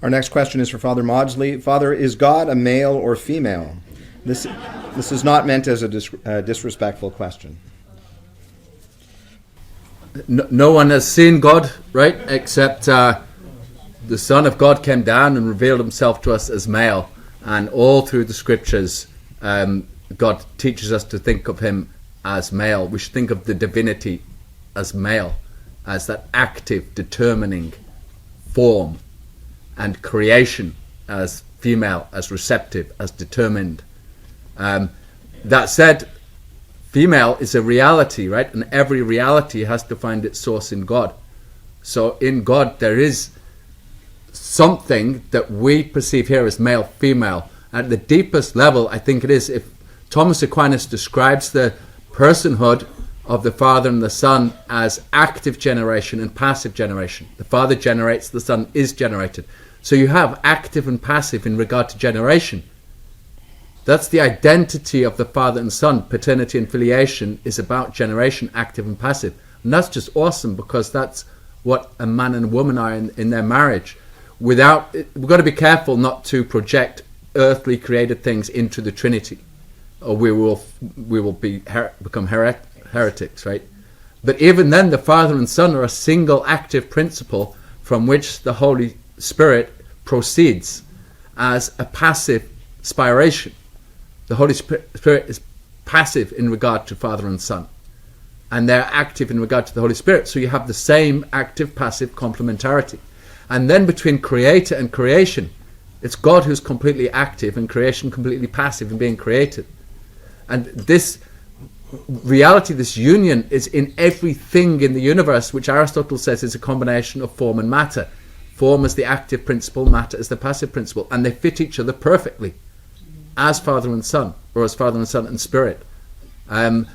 Our next question is for Father Maudsley. Father, is God a male or female? This is not meant as a disrespectful question. No one has seen God, right, except the Son of God came down and revealed himself to us as male. And all through the scriptures, God teaches us to think of him as male. We should think of the divinity as male, as that active, determining form, and creation as female, as receptive, as determined. That said, female is a reality, right? And every reality has to find its source in God. So in God there is something that we perceive here as male, female. At the deepest level, I think it is, if Thomas Aquinas describes the personhood of the Father and the Son as active generation and passive generation. The Father generates, the Son is generated. So you have active and passive in regard to generation. That's the identity of the Father and Son. Paternity and filiation is about generation, active and passive. And that's just awesome, because that's what a man and a woman are in their marriage. We've got to be careful not to project earthly created things into the Trinity, or we will become heretics, right? But even then, the Father and Son are a single active principle from which the Holy Spirit proceeds as a passive spiration. The Holy Spirit is passive in regard to Father and Son, and they're active in regard to the Holy Spirit. So you have the same active-passive complementarity. And then between creator and creation, it's God who's completely active and creation completely passive in being created. And this reality, this union, is in everything in the universe, which Aristotle says is a combination of form and matter. Form as the active principle, matter as the passive principle, and they fit each other perfectly as Father and Son, or as Father and Son and Spirit. And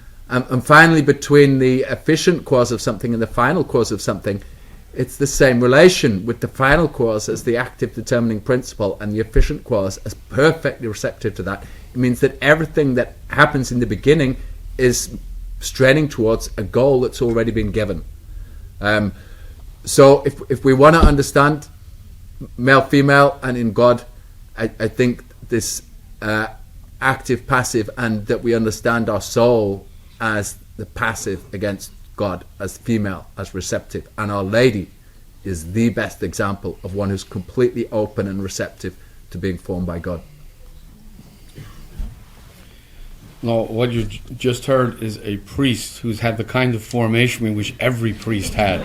finally, between the efficient cause of something and the final cause of something, it's the same relation, with the final cause as the active determining principle and the efficient cause as perfectly receptive to that. It means that everything that happens in the beginning is straining towards a goal that's already been given. So if we want to understand male, female, and in God, I think this active, passive, and that we understand our soul as the passive against God, as female, as receptive. And Our Lady is the best example of one who's completely open and receptive to being formed by God. No, what you just heard is a priest who's had the kind of formation we wish every priest had.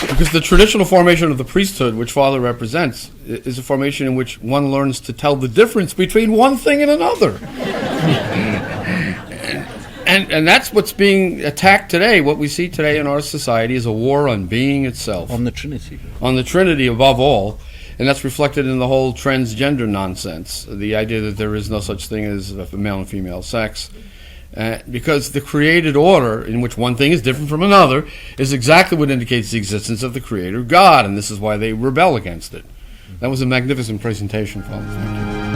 Because the traditional formation of the priesthood, which Father represents, is a formation in which one learns to tell the difference between one thing and another. And that's what's being attacked today. What we see today in our society is a war on being itself. On the Trinity. On the Trinity above all. And that's reflected in the whole transgender nonsense, the idea that there is no such thing as a male and female sex. Because the created order, in which one thing is different from another, is exactly what indicates the existence of the Creator God, and this is why they rebel against it. That was a magnificent presentation, Father. Thank you.